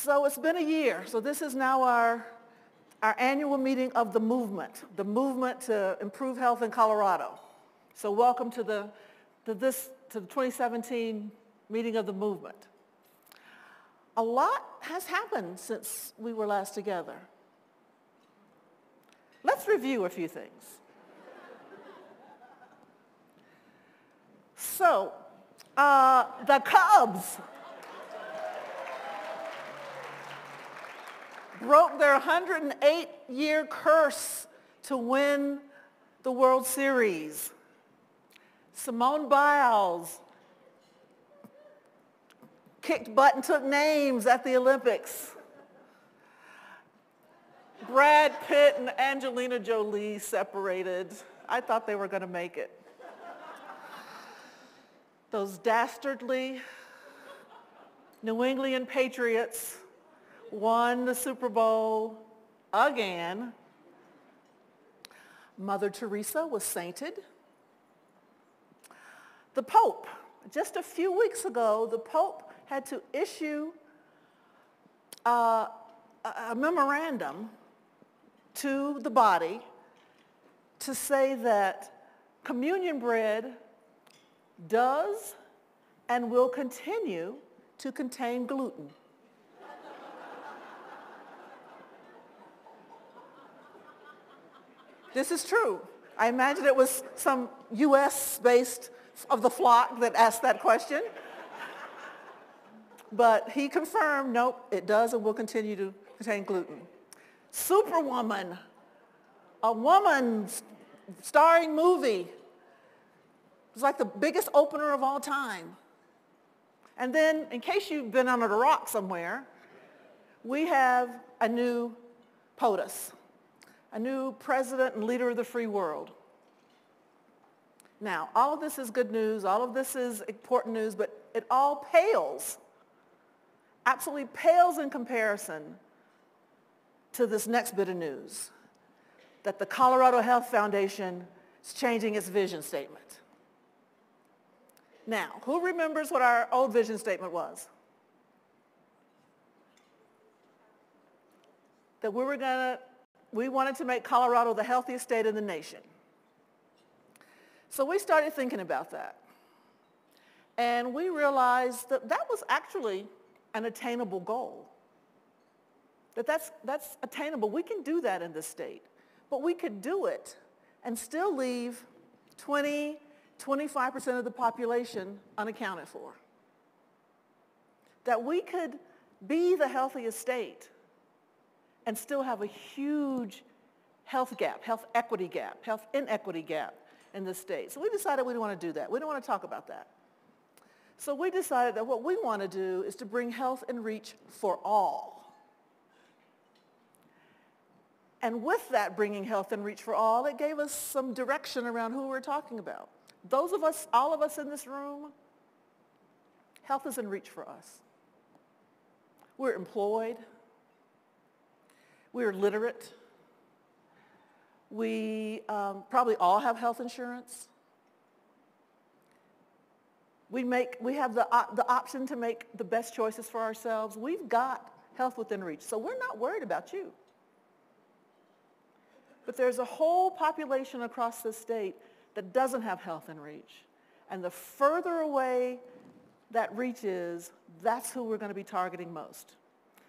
So it's been a year. So this is now our annual meeting of the movement to improve health in Colorado. So welcome to the 2017 meeting of the movement. A lot has happened since we were last together. Let's review a few things. So, the Cubs broke their 108-year curse to win the World Series. Simone Biles kicked butt and took names at the Olympics. Brad Pitt and Angelina Jolie separated. I thought they were going to make it. Those dastardly New England Patriots won the Super Bowl again. Mother Teresa was sainted. The Pope, just a few weeks ago, the Pope had to issue a memorandum to the body to say that communion bread does and will continue to contain gluten. This is true. I imagine it was some U.S.-based of the flock that asked that question. But he confirmed, nope, it does and will continue to contain gluten. Superwoman, a woman starring movie. It was like the biggest opener of all time. And then, in case you've been under a rock somewhere, we have a new POTUS, a new president and leader of the free world. Now, all of this is good news, all of this is important news, but it all pales, absolutely pales in comparison to this next bit of news, that the Colorado Health Foundation is changing its vision statement. Now, who remembers what our old vision statement was? That we wanted to make Colorado the healthiest state in the nation. So we started thinking about that. And we realized that that was actually an attainable goal. That's attainable. We can do that in this state. But we could do it and still leave 25% of the population unaccounted for. That we could be the healthiest state and still have a huge health gap, health equity gap, health inequity gap in the state. So we decided we didn't want to do that. We didn't want to talk about that. So we decided that what we want to do is to bring health in reach for all. And with that bringing health in reach for all, it gave us some direction around who we're talking about. Those of us, all of us in this room, health is in reach for us. We're employed. We're literate. We probably all have health insurance. We have the option to make the best choices for ourselves. We've got health within reach, so we're not worried about you. But there's a whole population across the state that doesn't have health in reach. And the further away that reach is, that's who we're going to be targeting most.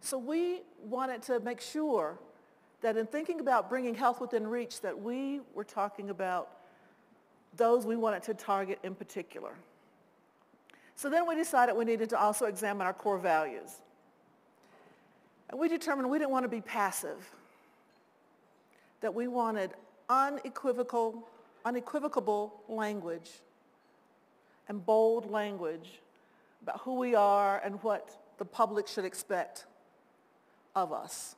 So we wanted to make sure that in thinking about bringing health within reach, that we were talking about those we wanted to target in particular. So then we decided we needed to also examine our core values. And we determined we didn't want to be passive, that we wanted unequivocal language and bold language about who we are and what the public should expect of us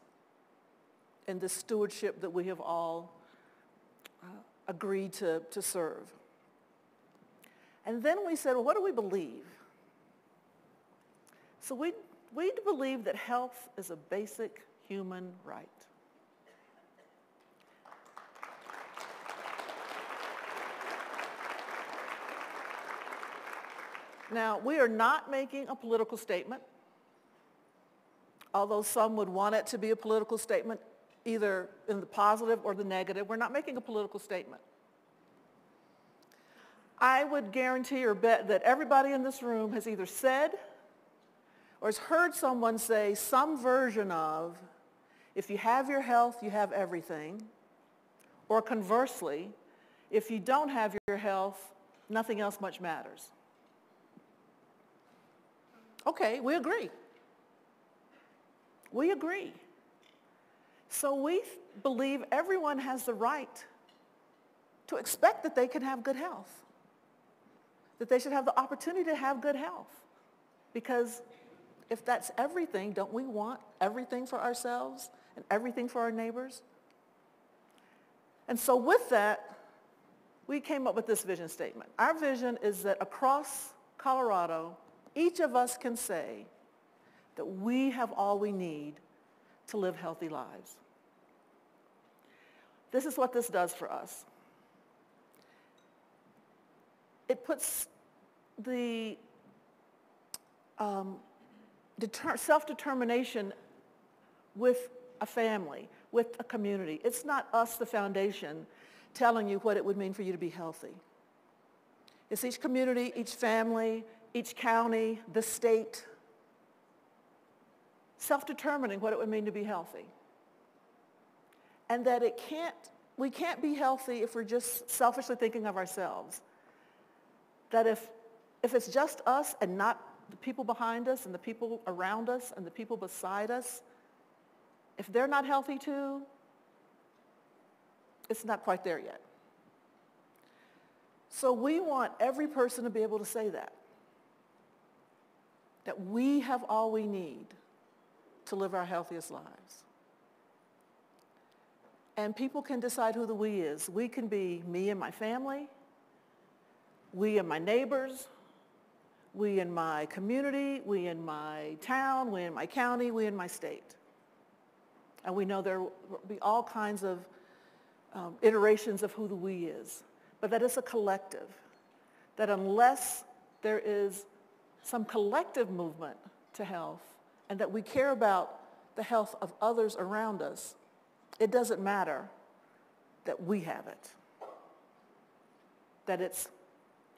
in the stewardship that we have all agreed to serve. And then we said, well, what do we believe? So we believe that health is a basic human right. Now, we are not making a political statement. Although some would want it to be a political statement, either in the positive or the negative, we're not making a political statement. I would guarantee or bet that everybody in this room has either said or has heard someone say some version of, if you have your health, you have everything. Or conversely, if you don't have your health, nothing else much matters. Okay, we agree. We agree. So we believe everyone has the right to expect that they can have good health, that they should have the opportunity to have good health. Because if that's everything, don't we want everything for ourselves and everything for our neighbors? And so with that, we came up with this vision statement. Our vision is that across Colorado, each of us can say that we have all we need to live healthy lives. This is what this does for us. It puts the self-determination with a family, with a community. It's not us, the foundation, telling you what it would mean for you to be healthy. It's each community, each family, each county, the state, self-determining what it would mean to be healthy. And that we can't be healthy if we're just selfishly thinking of ourselves. That if it's just us and not the people behind us and the people around us and the people beside us, if they're not healthy too, it's not quite there yet. So we want every person to be able to say that we have all we need to live our healthiest lives. And people can decide who the we is. We can be me and my family, we and my neighbors, we in my community, we in my town, we in my county, we in my state. And we know there will be all kinds of iterations of who the we is. But that it's a collective. That unless there is some collective movement to health and that we care about the health of others around us, it doesn't matter that we have it. That it's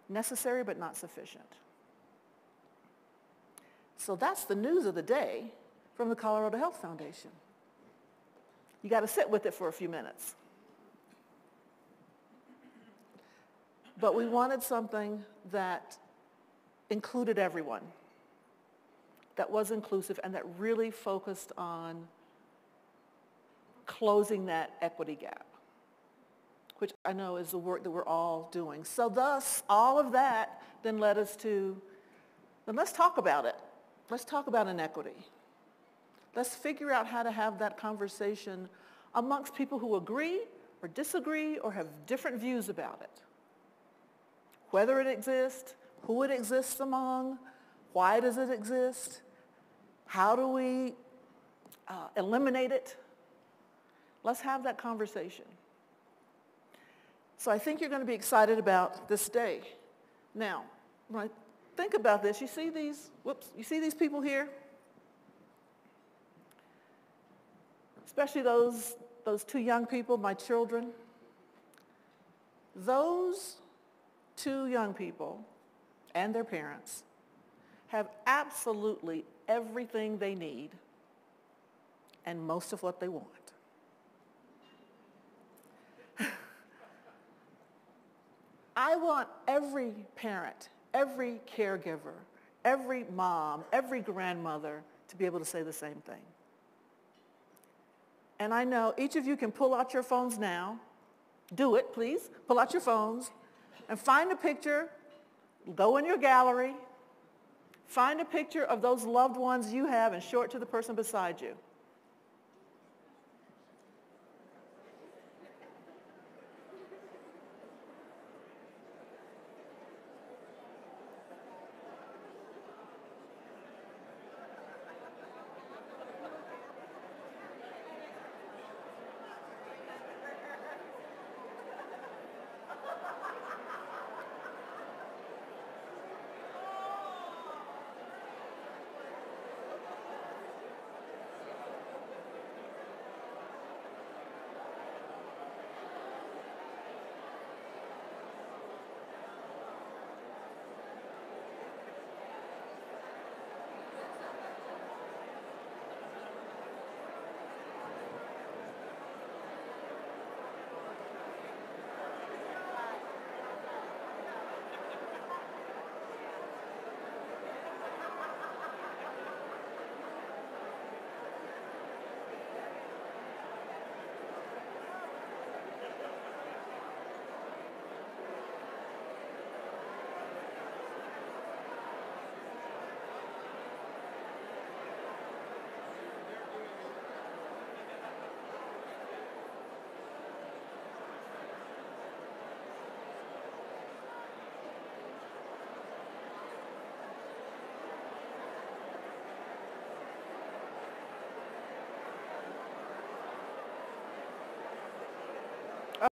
necessary but not sufficient. So that's the news of the day from the Colorado Health Foundation. You got to sit with it for a few minutes. But we wanted something that included everyone, that was inclusive, and that really focused on closing that equity gap, which I know is the work that we're all doing. So thus, all of that then led us to, then let's talk about it. Let's talk about inequity. Let's figure out how to have that conversation amongst people who agree or disagree or have different views about it. Whether it exists, who it exists among, why does it exist, how do we eliminate it? Let's have that conversation. So I think you're going to be excited about this day. Now, when I think about this, you see these people here? Especially those two young people, my children. Those two young people and their parents have absolutely everything they need and most of what they want. I want every parent, every caregiver, every mom, every grandmother to be able to say the same thing. And I know each of you can pull out your phones now. Do it, please. Pull out your phones and find a picture. Go in your gallery. Find a picture of those loved ones you have and show it to the person beside you.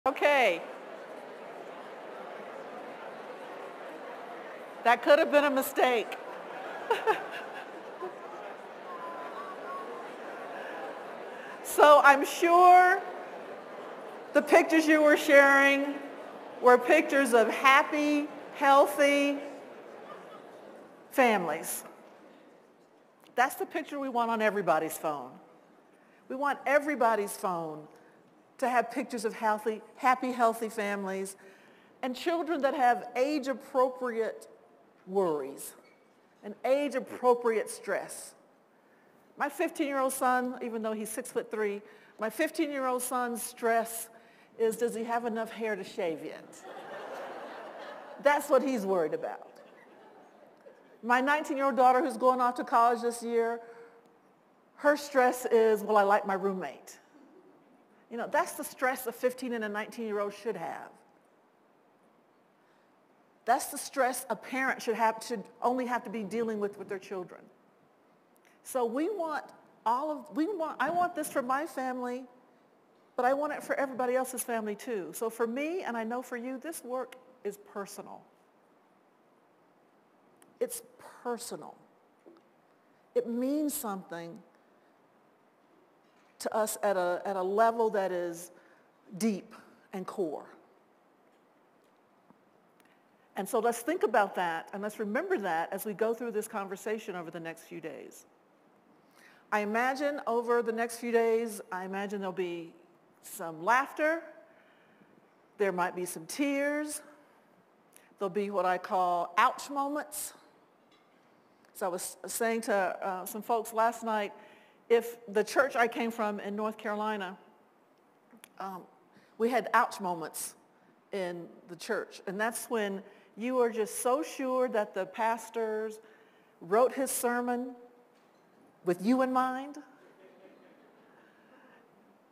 Okay. That could have been a mistake. So I'm sure the pictures you were sharing were pictures of happy, healthy families. That's the picture we want on everybody's phone. We want everybody's phone to have pictures of happy, healthy families and children that have age-appropriate worries and age-appropriate stress. My 15-year-old son, even though he's 6'3", my 15-year-old son's stress is, does he have enough hair to shave yet? That's what he's worried about. My 19-year-old daughter who's going off to college this year, her stress is, will I like my roommate? You know, that's the stress a 15 and a 19-year-old should have. That's the stress a parent should only have to be dealing with their children. So I want this for my family, but I want it for everybody else's family too. So for me, and I know for you, this work is personal. It's personal. It means something to us at a level that is deep and core. And so let's think about that, and let's remember that as we go through this conversation over the next few days. I imagine over the next few days, there'll be some laughter. There might be some tears. There'll be what I call ouch moments. So I was saying to some folks last night, if the church I came from in North Carolina, we had ouch moments in the church. And that's when you are just so sure that the pastors wrote his sermon with you in mind.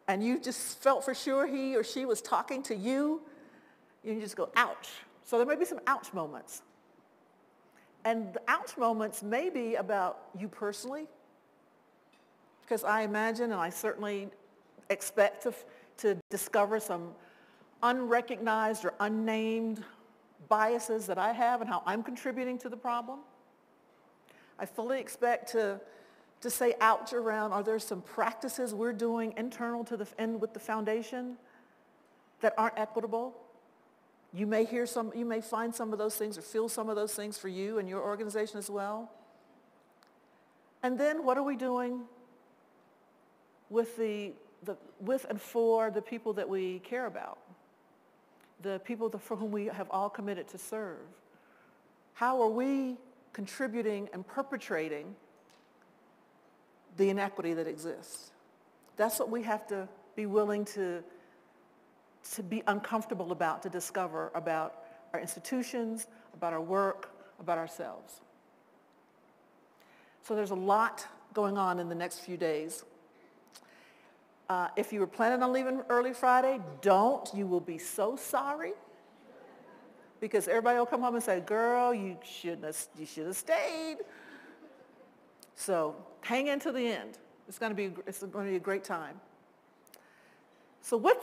And you just felt for sure he or she was talking to you. You just go, ouch. So there may be some ouch moments. And the ouch moments may be about you personally, because I imagine, and I certainly expect to discover some unrecognized or unnamed biases that I have and how I'm contributing to the problem. I fully expect to say ouch around, are there some practices we're doing internal to with the foundation that aren't equitable? You may find some of those things or feel some of those things for you and your organization as well. And then what are we doing with with and for the people that we care about, the people for whom we have all committed to serve? How are we contributing and perpetrating the inequity that exists? That's what we have to be willing to be uncomfortable about, to discover about our institutions, about our work, about ourselves. So there's a lot going on in the next few days. If you were planning on leaving early Friday, don't. You will be so sorry, because everybody will come home and say, girl, you should have stayed. So hang in to the end. It's going to be a great time. So with that,